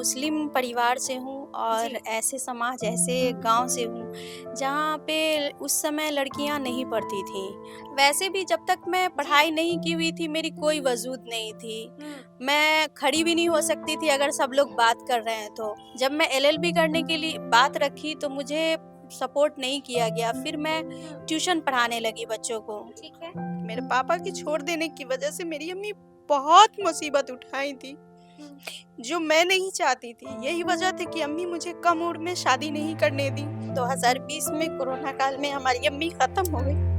मुस्लिम परिवार से हूँ और जी। ऐसे समाज, ऐसे गाँव से हूँ, जहाँ पे उस समय लड़कियाँ नहीं पढ़ती थीं। वैसे भी जब तक मैं जी। पढ़ाई नहीं की हुई थी, मेरी कोई वजूद नहीं थी। हुँ। मैं खड़ी भी नहीं हो सकती थी अगर सब लोग बात कर रहे हैं तो। जब मैं एलएलबी करने के लिए बात रखी तो मुझे सपोर्ट नहीं किया गया। फिर मैं हुँ। ट्यूशन पढ़ाने लगी बच्चों को। ठीक है। मेरे पापा के छोड़ देने की वजह से मेरी अम्मी बहुत मुसीबत उठाई थी, हुँ। जो मैं नहीं चाहती थी। यही वजह थी कि अम्मी मुझे कम उम्र में शादी नहीं करने दी। 2020 में कोरोना काल में हमारी अम्मी खत्म हो गई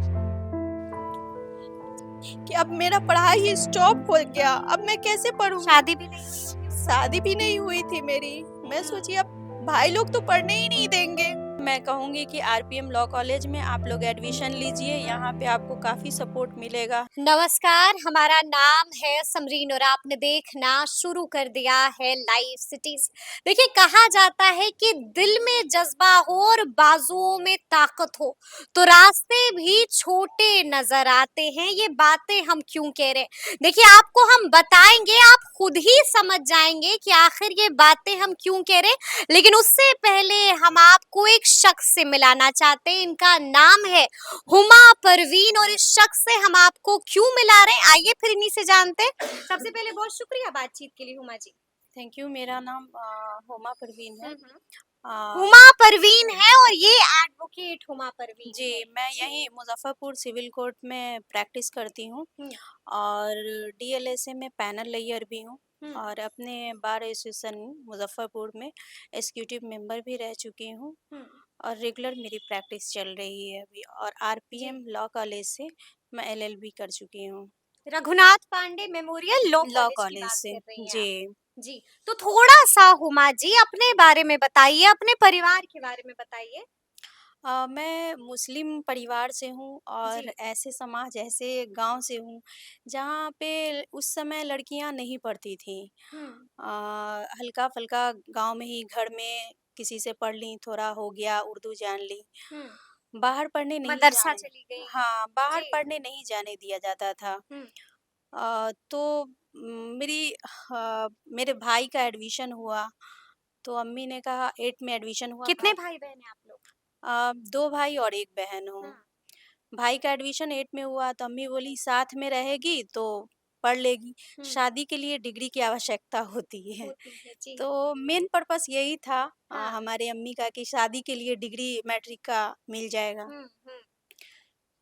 कि अब मेरा पढ़ाई स्टॉप हो गया। अब मैं कैसे पढ़ूंगी? शादी भी नहीं हुई थी उस शादी वक़्त? भी नहीं हुई थी मेरी। मैं हुँ। सोची अब भाई लोग तो पढ़ने ही नहीं देंगे। मैं कहूंगी कि आरपीएम लॉ कॉलेज में आप लोग एडमिशन लीजिए, यहाँ पे आपको काफी सपोर्ट मिलेगा। नमस्कार, हमारा नाम है समरीन और आपने देखना शुरू कर दिया है लाइव सिटीज़। देखिए कहा जाता है कि दिल में जज़्बा हो और बाजुओं में ताकत हो, तो रास्ते भी छोटे नज़र आते हैं। ये बातें हम क्यों कह रहे हैं? देखिए आपको हम बताएँगे, आप खुद ही समझ जाएँगे कि आखिर ये बातें हम क्यों कह रहे हैं। लेकिन उससे पहले हम आपको एक शख्स से मिलाना चाहते हैं, इनका नाम है हुमा परवीन और इस शख्स से हम आपको क्यों मिला रहे हैं, आइए फिर इन्हीं से जानते हैं। सबसे पहले बहुत शुक्रिया बातचीत के लिए हुमा जी। Thank you. मेरा नाम हुमा परवीन है। हम्म हम्म। अ, हुमा परवीन है और ये एडवोकेट हुमा परवीन जी, है। मैं जी। यहीं मुज़फ़्फ़रपुर सिविल कोर्ट में प्रैक्टिस करती हूँ हम्म और डीएलएसए में पैनल लेयर भी हूँ हम्म और अपने बार एसोसिएशन मुज़फ़्फ़रपुर में एग्ज़ीक्यूटिव मेंबर भी रह चुकी हूँ हम्म। और रेगुलर मेरी प्रैक्टिस चल रही है अभी, और जी। आरपीएम लॉ कॉलेज से मैं एलएलबी कर चुकी हूँ, Raghunath Pandey memorial law law college की कॉलेज बात से। कर रही हैं जी। आप। जी। तो थोड़ा सा हुमा जी अपने बारे में बताइए, अपने परिवार के बारे में बताइए। मैं मुस्लिम परिवार से हूँ और जी। ऐसे समाज, ऐसे गांव से हूँ, जहाँ पे उस समय लड़कियां नहीं पढ़ती थीं। हम्म हल्का-फुल्का गांव में ही घर में किसी से पढ़ ली, थोड़ा हो गया, उर्दू जान ली। हम्म। बाहर पढ़ने नहीं मदरसा जाने चली गई हैं। हाँ, बाहर जी। पढ़ने नहीं जाने दिया जाता था। हम्म। तो मेरे भाई का एडमिशन हुआ, तो अम्मी ने कहा 8th में एडमिशन हुआ कितने था। भाई बहन हैं आप लोग? 2 भाई और 1 बहन हूँ। हाँ। भाई का एडमिशन 8 में हुआ तो अम्मी बोली साथ में रहेगी तो पढ़ लेगी। हम्म। शादी के लिए डिग्री की आवश्यकता होती है। होती है, जी। तो मेन पर्पस यही था हाँ। हमारे अम्मी का कि शादी के लिए डिग्री मैट्रिक का मिल जाएगा। हुँ।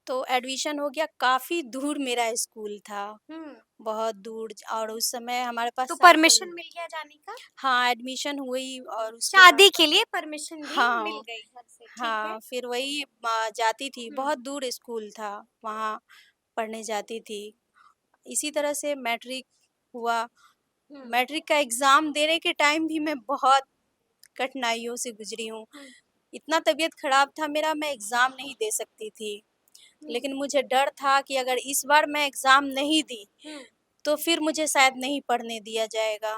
तो एडमिशन हो गया, काफ़ी दूर मेरा स्कूल था, हुँ। बहुत दूर, और उस समय हमारे पास तो साइकिल। परमिशन मिल गया जाने का? हाँ, एडमिशन हुई और उसके बाद शादी के लिए परमिशन भी मिल हाँ, गई घर से, ठीक है। हाँ, फिर वही जाती थी, हुँ। बहुत दूर स्कूल था, वहाँ पढ़ने जाती थी। इसी तरह से मैट्रिक हुआ। हुँ। मैट्रिक का एग्ज़ाम देने के टाइम भी मैं बहुत कठिनाइयों से गुज़री हूँ। हुँ। इतना तबीयत ख़राब था मेरा, मैं एग्ज़ाम नहीं दे सकती थी। हुँ। लेकिन मुझे डर था कि अगर इस बार मैं एग्ज़ाम नहीं दी, हुँ। तो फिर मुझे शायद नहीं पढ़ने दिया जाएगा।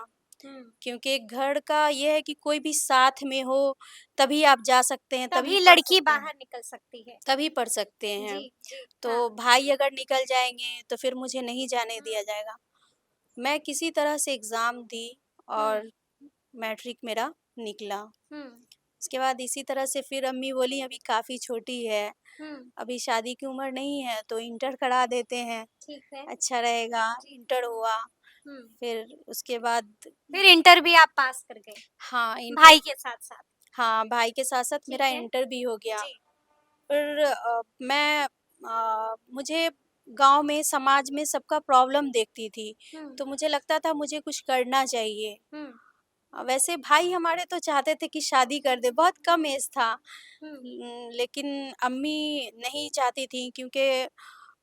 हुँ। क्योंकि घर का ये है कि कोई भी साथ में हो, तभी आप जा सकते हैं, तभी तभी पढ़ लड़की सकते हैं, बाहर निकल सकती है। तभी पढ़ सकते हैं। जी, जी। तो हाँ। भाई अगर निकल जाएँगे, तो फिर मुझे नहीं जाने हुँ। दिया जाएगा। मैं किसी तरह से एग्ज़ाम दी हुँ। और मैट्रिक मेरा निकला। हुँ। उसके बाद इसी तरह से फिर अम्मी बोली अभी काफ़ी छोटी है, हुँ। अभी शादी की उम्र नहीं है तो इंटर करा देते हैं, ठीक है। अच्छा रहेगा। जी। इंटर हुआ, हुँ। फिर उसके बाद फिर इंटर भी आप पास कर गए, हाँ, इंटर। भाई के साथ-साथ। हाँ, भाई के साथ-साथ ठीक मेरा है। इंटर भी हो गया। जी। फिर मुझे गाँव में, समाज में सबका प्रॉब्लम देखती थी, हुँ। तो मुझे लगता था मुझे कुछ करना चाहिए। हुँ। वैसे भाई हमारे तो चाहते थे कि शादी कर दें, बहुत कम एज था। हुँ। लेकिन अम्मी नहीं चाहती थीं, क्योंकि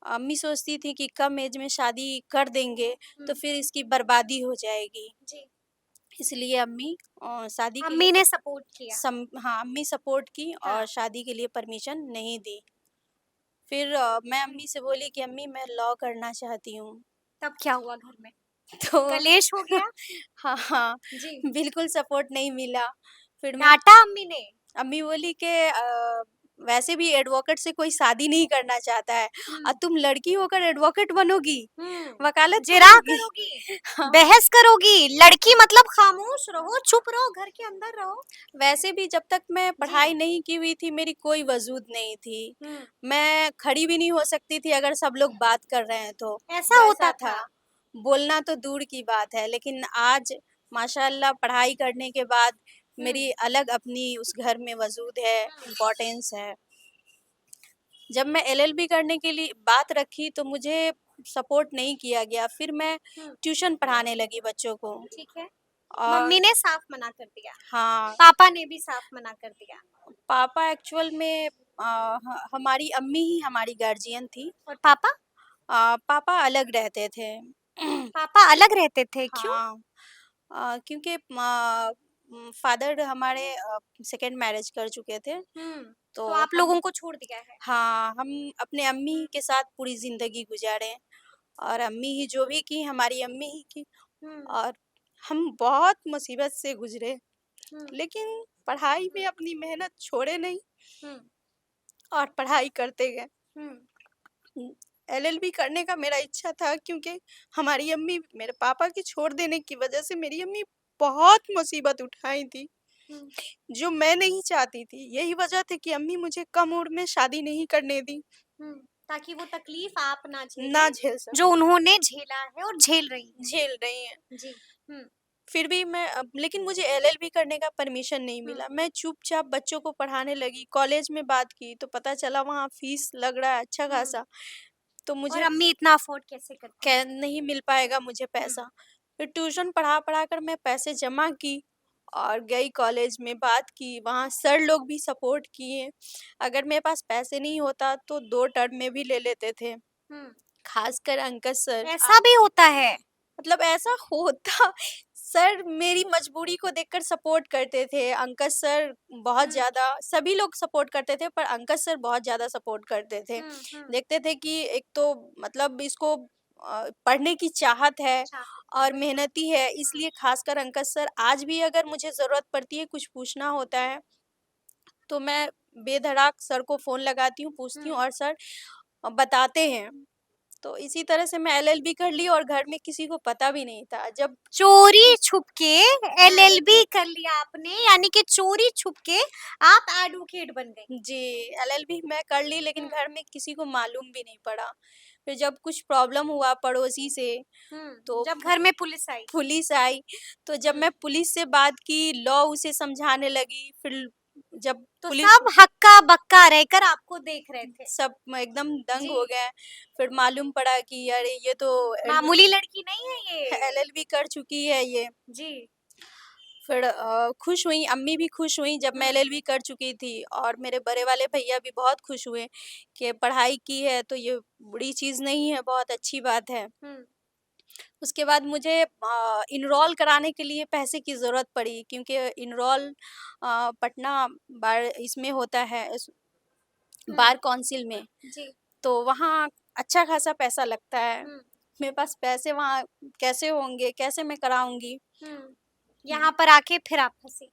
अम्मी सोचती थी कि कम एज में शादी कर देंगे, तो हुँ। फिर इसकी बर्बादी हो जाएगी। जी। इसलिए अम्मी शादी के लिए मम्मी ने सपोर्ट किया। हाँ, अम्मी सपोर्ट की हाँ। और शादी के लिए परमिशन नहीं दी। फिर मैं हुँ। अम्मी से बोली कि अम्मी मैं लॉ करना चाहती हूँ। तब क्या हुआ घर में? तो कलेश हो गया? हाँ, हाँ, जी। बिल्कुल सपोर्ट नहीं मिला। फिर मैं डाँटा अम्मी ने? अम्मी बोली कि वैसे भी एडवोकेट से कोई शादी नहीं करना चाहता है और हुँ, तुम लड़की होकर एडवोकेट बनोगी, हुँ। वकालत जिरह करोगी। करोगी, हाँ, बहस करोगी, लड़की मतलब खामोश रहो, चुप रहो, घर के अंदर रहो। वैसे भी जब तक मैं जी। पढ़ाई नहीं की हुई थी, मेरी कोई वजूद नहीं थी। हुँ, मैं खड़ी भी नहीं हो सकती थी अगर सब लोग बात कर रहे हैं तो, ऐसा होता वैसा था। था। बोलना तो दूर की बात है, लेकिन आज माशाअल्लाह पढ़ाई करने के बाद हुँ, मेरी अलग अपनी उस घर में वजूद है, हुँ, इम्पोर्टेंस है। जब मैं एलएलबी करने के लिए बात रखी तो मुझे सपोर्ट नहीं किया गया। फिर मैं हुँ, ट्यूशन पढ़ाने लगी बच्चों को ठीक है। और मम्मी ने साफ मना कर दिया, हाँ, पापा ने भी साफ मना कर दिया पापा एक्चुअल में हमारी अम्मी ही हमारी गार्जियन थी। और पापा? पापा अलग रहते थे। पापा अलग रहते थे, क्यों? हाँ, क्योंकि फादर हमारे सेकंड मैरिज कर चुके थे, हुँ, तो तो आप हम लोगों को छोड़ दिया है। हाँ, हम अपने अम्मी के साथ पूरी ज़िंदगी गुज़ारे और अम्मी ही जो भी की हमारी अम्मी ही की हुँ, और हम बहुत मुसीबत से गुज़रे, हुँ, लेकिन पढ़ाई में अपनी मेहनत छोड़े नहीं हुँ, और पढ़ाई करते गए। हुँ, एलएलबी करने का मेरा इच्छा था क्योंकि हमारी अम्मी मेरे पापा के छोड़ देने की वजह से मेरी अम्मी बहुत मुसीबत उठाई थी, हुँ, जो मैं नहीं चाहती थी। यही वजह थी कि अम्मी मुझे कम उम्र में शादी नहीं करने दी, हुँ, ताकि वो तकलीफ आप ना ना झेलें, झेल जो सकूँ, उन्होंने झेला है और झेल रही हैं। झेल रही हैं। जी। हुँ, फिर भी मैं लेकिन मुझे एलएलबी करने का परमिशन नहीं हुँ, मिला। मैं चुपचाप बच्चों को पढ़ाने लगी। कॉलेज में बात की तो पता चला वहाँ फीस लग रहा है अच्छा हुँ, खासा, तो और मुझे अम्मी इतना अफ़ोर्ड कैसे करती कै हैं? नहीं मिल पाएगा मुझे हुँ, पैसा। फिर ट्यूशन पढ़ा-पढ़ा कर मैं पैसे जमा की और गई कॉलेज में बात की, वहाँ सर लोग भी सपोर्ट किए। अगर मेरे पास पैसे नहीं होता तो 2 टर्म में भी ले लेते थे, हुँ, ख़ासकर अंकज सर। ऐसा भी होता है। मतलब ऐसा होता सर मेरी मजबूरी को देखकर सपोर्ट करते थे। अंकज सर बहुत हुँ, ज़्यादा सभी लोग सपोर्ट करते थे पर अंकज सर बहुत ज़्यादा सपोर्ट करते थे। हुँ, हुँ, देखते थे कि एक तो मतलब इसको पढ़ने की चाहत है चाहत है, और बिल्कुल। मेहनती है, हुँ, इसलिए ख़ासकर अंकज सर आज भी अगर मुझे ज़रूरत पड़ती है, कुछ पूछना होता है, तो मैं बेधड़ाक सर को फ़ोन लगाती हूँ, पूछती हूँ हुँ। और सर बताते हैं। तो इसी तरह से मैं एलएलबी कर ली और घर में किसी को पता भी नहीं था। जब चोरी छुपके हाँ, एलएलबी कर लिया आपने, यानी कि चोरी छुपके आप एडवोकेट बन गई। जी, एलएलबी मैं कर ली लेकिन हुँ, घर में किसी को मालूम भी नहीं पड़ा। फिर जब कुछ प्रॉब्लम हुआ पड़ोसी से हुँ, तो जब घर में पुलिस आई। पुलिस आई, तो जब हुँ, मैं पुलिस से बात की, लॉ उसे समझाने लगी, फिर जब तो पुलिस सब हक्का-बक्का रहकर आपको देख रहे थे। सब एकदम दंग जी, हो गए। फिर मालूम पड़ा कि अरे ये तो मामूली लड़की नहीं है ये। एलएलबी कर चुकी है ये। जी। फिर खुश हुईं, अम्मी भी खुश हुईं जब मैं हुँ, एलएलबी कर चुकी थी और मेरे बड़े वाले भैया भी बहुत खुश हुए कि पढ़ाई की है तो ये बुरी चीज़ नहीं है, बहुत अच्छी बात है। हुँ, उसके बाद मुझे इनरोल कराने के लिए पैसे की ज़रूरत पड़ी क्योंकि इनरोल पटना बार इसमें होता है हुँ, बार काउंसिल में, जी, तो वहाँ अच्छा खासा पैसा लगता है। हुँ, मेरे पास पैसे वहाँ कैसे होंगे, कैसे मैं कराऊँगी? हुँ। यहाँ पर आके फिर आप फँसी।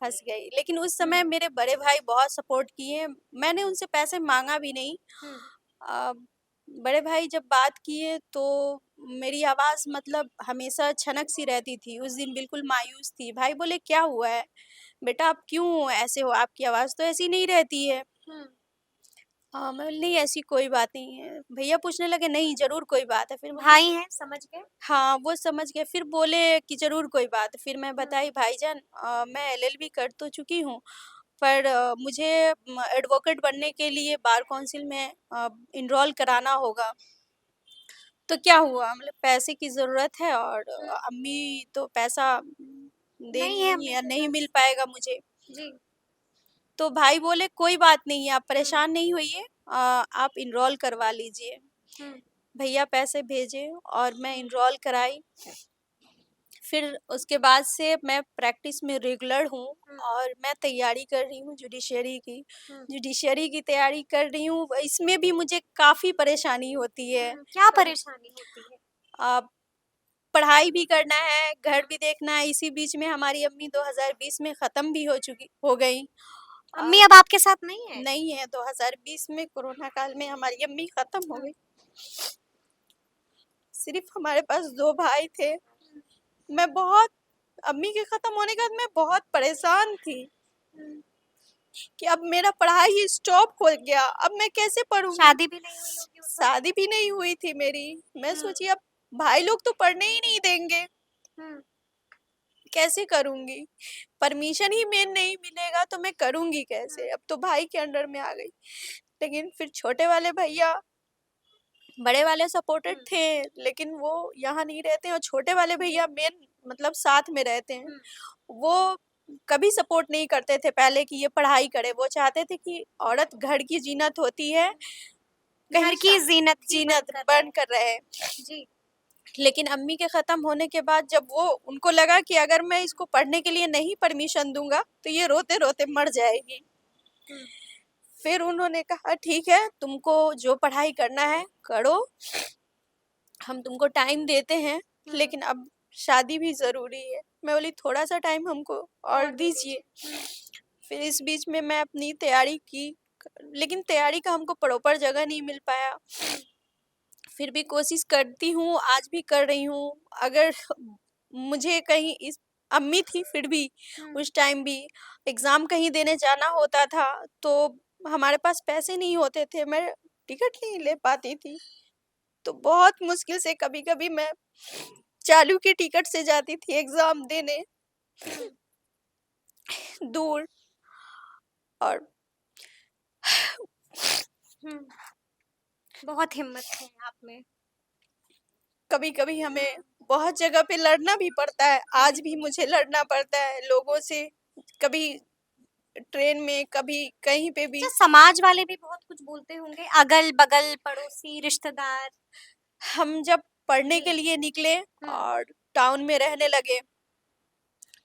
फँस गई। लेकिन उस हुँ, समय मेरे बड़े भाई बहुत सपोर्ट किए, मैंने उनसे पैसे माँगा भी नहीं। हुँ, अ, बड़े भाई जब बात किए तो मेरी आवाज़ मतलब हमेशा छनक-सी रहती थी, उस दिन बिल्कुल मायूस थी। भाई बोले, "क्या हुआ है? बेटा आप क्यों ऐसे हो? आपकी आवाज़ तो ऐसी नहीं रहती है।" हुँ, मैं बोली, "नहीं ऐसी कोई बात नहीं है।" भैया पूछने लगे, "नहीं ज़रूर कोई बात है।" फिर बोली भाई हैं, समझ गए। हाँ, वो समझ गए, फिर बोले कि ज़रूर कोई बात। फिर मैं हुँ, बताई भाईजान मैं एलएलबी कर तो चुकी हूँ, पर मुझे एडवोकेट बनने के लिए बार काउंसिल में एनरोल कराना होगा। तो क्या हुआ? मतलब पैसे की ज़रूरत है और हुँ, अम्मी तो पैसा नहीं है देंगी नहीं अम्मी या के नहीं मिल पास। पाएगा मुझे। जी, तो भाई बोले कोई बात नहीं, आप हुँ, परेशान नहीं होइए आप एनरोल करवा लीजिए। हुँ, भैया पैसे भेजे और मैं हुँ, एनरोल कराई। फिर उसके बाद से मैं प्रैक्टिस में रेगुलर हूँ हुँ, और मैं तैयारी कर रही हूँ जुडिशरी की। हुँ, जुडिशरी की तैयारी कर रही हूँ, इसमें भी मुझे काफ़ी परेशानी होती है। क्या क परेशानी होती है? अ, पढ़ाई भी करना है, घर भी देखना है, इसी बीच में हमारी अम्मी 2020 में ख़त्म भी हो गईं अम्मी और अब आपके साथ नहीं है? नहीं है। 2020 में कोरोना काल में हमारी अम्मी खत्म हो हम्म, गई। सिर्फ हमारे पास 2 भाई थे। मैं बहुत अम्मी के खत्म होने के बाद मैं बहुत परेशान थी हम्म। कि अब मेरा पढ़ाई स्टॉप हो गया, अब मैं कैसे पढ़ूंगी। शादी भी नहीं हुई होगी उस वक्त? शादी भी नहीं हुई थी मेरी। मैं हम्म, सोची अब भाई लोग तो पढ़ने ही नहीं देंगे, हम्म, कैसे करूंगी। परमिशन ही मेन नहीं मिलेगा तो मैं करूंगी कैसे। अब तो भाई के अंडर में आ गई। लेकिन फिर छोटे वाले भैया, बड़े वाले सपोर्टेड हम्म, थे लेकिन वो यहाँ नहीं रहते हैं, और छोटे वाले भैया मेन मतलब साथ में रहते हैं। हम्म। वो कभी सपोर्ट नहीं करते थे पहले कि ये पढ़ाई करे। वो चाहते थे कि औरत घर की जीनत होती है, घर कहीं की जीनत ही बन जीनत कर बन रहे। कर रहे। जी। लेकिन अम्मी के खत्म होने के बाद जब वो उनको लगा कि अगर मैं इसको पढ़ने के लिए नहीं परमिशन दूंगा तो ये रोते रोते मर जाएगी, हम्म, फिर उन्होंने कहा ठीक है तुमको जो पढ़ाई करना है करो, हम तुमको टाइम देते हैं, हम्म। लेकिन अब शादी भी जरूरी है। मैं बोली थोड़ा सा टाइम हमको और और दे दीजिए। दीजिए। हम्म, फिर इस बीच में मैं अपनी तैयारी की, लेकिन तैयारी का हमको प्रॉपर जगह नहीं मिल पाया। हम्म, फिर भी कोशिश करती हूँ, आज भी कर रही हूँ। अगर मुझे कहीं इस अम्मी थी फिर भी हम्म। उस टाइम भी एग्ज़ाम कहीं देने जाना होता था तो हमारे पास पैसे नहीं होते थे, मैं टिकट नहीं ले पाती थी। तो बहुत मुश्किल से कभी-कभी मैं चालू की टिकट से जाती थी एग्ज़ाम देने हम्म, दूर। और हम्म। बहुत हिम्मत है आप में। कभी-कभी हमें बहुत जगह पे लड़ना भी पड़ता है। आज जी। भी मुझे लड़ना पड़ता है लोगों से, कभी ट्रेन में, कभी कहीं पे अच्छा, भी। समाज वाले भी बहुत कुछ बोलते होंगे, अगल बगल पड़ोसी रिश्तेदार। हम जब पढ़ने जी। के लिए निकले हम्म, और टाउन में रहने लगे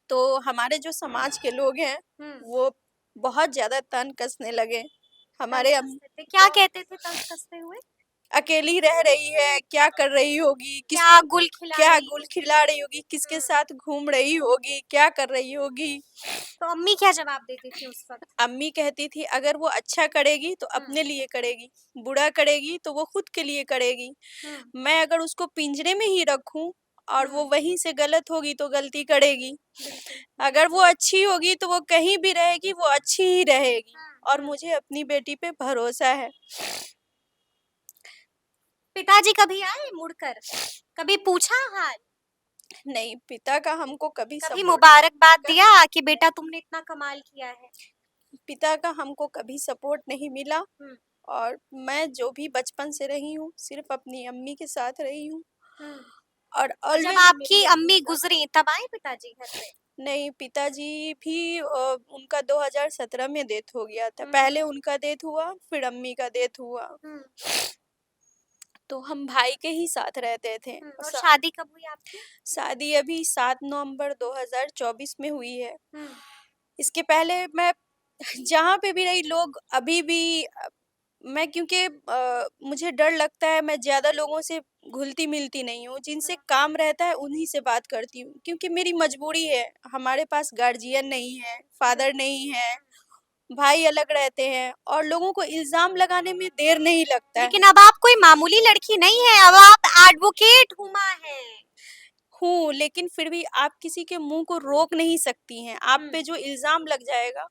तो हमारे जो समाज के लोग हैं हम्म। वो बहुत ज़्यादा तन कसने लगे। तंग हमारे कसते थे, क्या कहते थे तंग कसते हुए? अकेली रह रही है, क्या कर रही होगी, क्या किसको गुल खिला क्या रही गुल होगी? खिला रही होगी, किसके हम्म। साथ घूम रही होगी, क्या कर रही होगी। तो अम्मी क्या जवाब देती थी उस वक्त? अम्मी कहती थी अगर वो अच्छा करेगी तो हम्म, अपने लिए करेगी, बुरा करेगी तो वो खुद के लिए करेगी। हम्म, मैं अगर उसको पिंजरे में ही रखूं और वो हम्म। वहीं से गलत होगी तो गलती करेगी, बिल्कुल। अगर वो अच्छी होगी तो वो कहीं भी रहेगी वो अच्छी ही रहेगी। हम्म, और मुझे अपनी बेटी पे भरोसा है। पिताजी कभी आए मुड़कर? कभी पूछा हाल? नहीं, पिता का हमको कभी कभी सपोर्ट मुबारकबाद कभी दिया कि बेटा तुमने इतना कमाल किया है? पिता का हमको कभी सपोर्ट नहीं मिला। हम्म, और मैं जो भी बचपन से रही हूँ सिर्फ अपनी अम्मी के साथ रही हूँ, हम्म। और जब ऑलवेज आपकी मेरी अम्मी अम्मी का। गुजरी तब आए पिताजी घर पे? नहीं, पिताजी भी उनका 2017 में डेथ हो गया था। हम्म, पहले उनका डेथ हुआ फिर अम्मी का डेथ हुआ। हम्म, तो हम भाई के ही साथ रहते थे। और शादी कब हुई आपकी? शादी अभी 7 नवंबर 2024 में हुई है। हम्म, इसके पहले मैं जहाँ पे भी रही लोग अभी भी मैं क्योंकि मुझे डर लगता है, मैं ज़्यादा लोगों से घुलती-मिलती नहीं हूँ। जिनसे काम रहता है उन्हीं से बात करती हूँ क्योंकि मेरी मजबूरी है। हमारे पास गार्जियन नहीं है, फादर नहीं है, भाई अलग रहते हैं और लोगों को इल्ज़ाम लगाने में देर नहीं लगता है। लेकिन अब आप कोई मामूली लड़की नहीं है, अब आप एडवोकेट हुमा हैं। हूँ, लेकिन फिर भी आप किसी के मुँह को रोक नहीं सकती हैं। आप हम्म। पे जो इल्ज़ाम लग जाएगा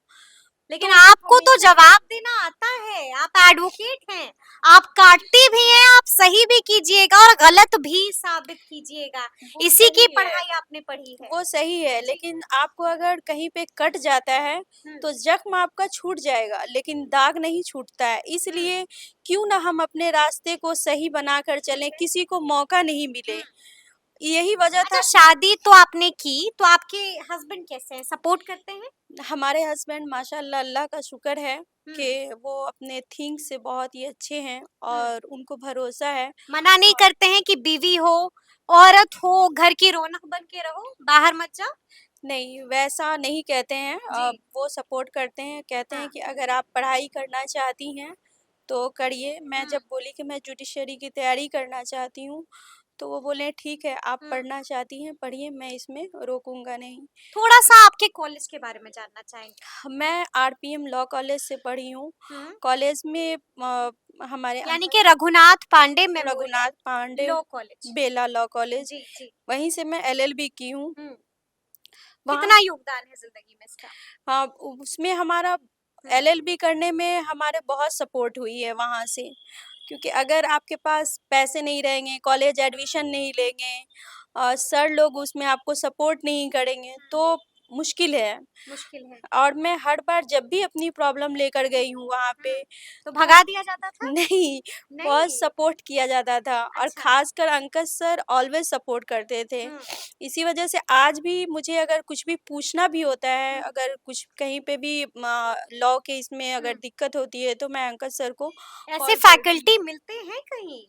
लेकिन तो आपको तो हमेशा जवाब देना आता है, आप एडवोकेट हैं। आप काटती भी हैं, आप सही भी कीजिएगा और गलत भी साबित कीजिएगा। वो इसी की सही है। पढ़ाई आपने पढ़ी है। वो सही है, जी। लेकिन आपको अगर कहीं पे कट जाता है हम्म, तो जख्म आपका छूट जाएगा लेकिन दाग नहीं छूटता है। हम्म, इसलिए क्यों ना हम अपने रास्ते को सही बनाकर चलें, किसी को मौका नहीं मिले। हम्म। यही वजह अच्छा, था शादी तो आपने की, तो आपके हस्बैंड कैसे हैं, सपोर्ट करते हैं? हमारे हस्बैंड माशाल्लाह अल्लाह का शुक्र है कि हम्म, वो अपने थिंक से बहुत ही अच्छे हैं हम्म। और उनको भरोसा है। मना नहीं और करते हैं कि बीवी हो, औरत हो, घर की रौनक बन के रहो, बाहर मत जाओ? नहीं, वैसा नहीं कहते हैं। जी। वो सपोर्ट करते हैं, कहते हैं हाँ। कि अगर आप पढ़ाई करना चाहती हैं तो करिए। मैं हम्म, जब बोली कि मैं जुडिशरी की तैयारी करना चाहती हूँ तो वो बोले ठीक है, आप हुँ। पढ़ना चाहती हैं पढ़िए, मैं इसमें रोकूँगा नहीं। थोड़ा-सा आपके कॉलेज के बारे में जानना चाहेंगे। मैं आरपीएम लॉ कॉलेज से पढ़ी हूँ। हुँ। कॉलेज में हमारे यानी कि Raghunath Pandey Raghunath memorial Pandey law college. Bela law college, जी, जी। वहीं से मैं एलएलबी की हूँ। हुँ। वहाँ कितना योगदान है ज़िंदगी में इसका? हाँ, उसमें हमारा हुँ। एलएलबी करने में हमारे बहुत सपोर्ट हुई है वहाँ से। क्योंकि अगर आपके पास पैसे नहीं रहेंगे, कॉलेज एडमिशन नहीं लेंगे, सर लोग उसमें आपको सपोर्ट नहीं करेंगे, हुँ। तो मुश्किल है। मुश्किल है। और मैं हर बार जब भी अपनी प्रॉब्लम लेकर गई हूँ वहाँ हुँ। पे, तो तो भगा दिया जाता था? नहीं, बहुत नहीं। सपोर्ट किया जाता था और अच्छा। ख़ासकर अंकल सर ऑलवेज़ सपोर्ट करते थे। हुँ। इसी वजह से आज भी मुझे अगर कुछ भी पूछना भी होता है, हुँ। अगर कुछ कहीं पे भी लॉ के इसमें अगर हुँ। दिक्कत होती है, तो मैं अंकल सर को ऐसे कॉल करती फैकल्टी हूँ। मिलते हैं कहीं?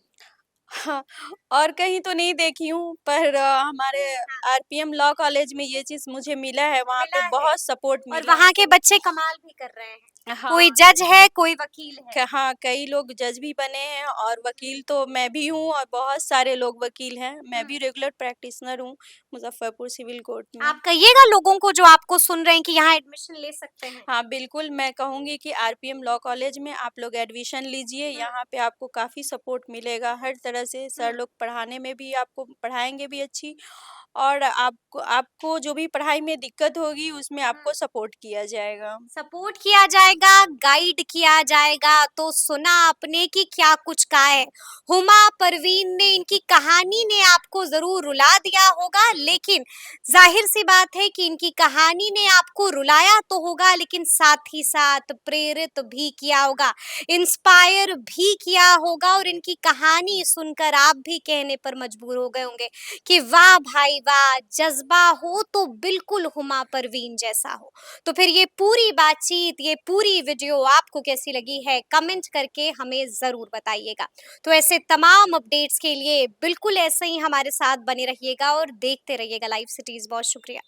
हाँ, और कहीं तो नहीं देखी हूँ, पर हमारे हाँ, आरपीएम लॉ कॉलेज में ये चीज़ मुझे मिला है, वहाँ पे मिला है। बहुत सपोर्ट और मिला है। वहाँ के बच्चे कमाल भी कर रहे हैं। कोई हाँ। जज है, कोई वकील है। हाँ, कई लोग जज भी बने हैं और हुँ। वकील तो मैं भी हूँ और बहुत सारे लोग वकील हैं। मैं हुँ। भी रेगुलर प्रैक्टिशनर हूँ मुज़फ़्फ़रपुर सिविल कोर्ट में। आप कहिएगा लोगों को जो आपको सुन रहे हैं कि यहाँ एडमिशन ले सकते हैं? हाँ, बिल्कुल मैं कहूँगी कि आरपीएम लॉ कॉलेज में आप लोग एडमिशन लीजिए, हुँ। यहाँ पे आपको काफ़ी सपोर्ट मिलेगा हर तरह से। हुँ। सर लोग पढ़ाने में भी आपको पढ़ाएँगे भी अच्छी और आपको आपको जो भी पढ़ाई में दिक्कत होगी, उसमें हुँ। आपको सपोर्ट किया जाएगा। सपोर्ट किया जाएगा, गाइड किया जाएगा, तो सुना आपने कि क्या कुछ कहा है। हुमा परवीन ने, इनकी कहानी ने आपको ज़रूर रुला दिया होगा, लेकिन ज़ाहिर-सी बात है कि इनकी कहानी ने आपको रुलाया तो होगा, लेकिन साथ ही साथ प्रेरित भी किया होगा, इंस्पायर भी किया होगा और इनकी कहानी सुनकर आप भी कहने पर मजबूर हो गए होंगे कि वाह भाई वाह! जज़्बा हो तो बिल्कुल हुमा परवीन जैसा हो। तो फिर ये पूरी बातचीत, ये पूरी वीडियो आपको कैसी लगी है कमेंट करके हमें ज़रूर बताइएगा। तो ऐसे तमाम अपडेट्स के लिए बिल्कुल ऐसे ही हमारे साथ बने रहिएगा और देखते रहिएगा लाइव सिटीज़। बहुत शुक्रिया।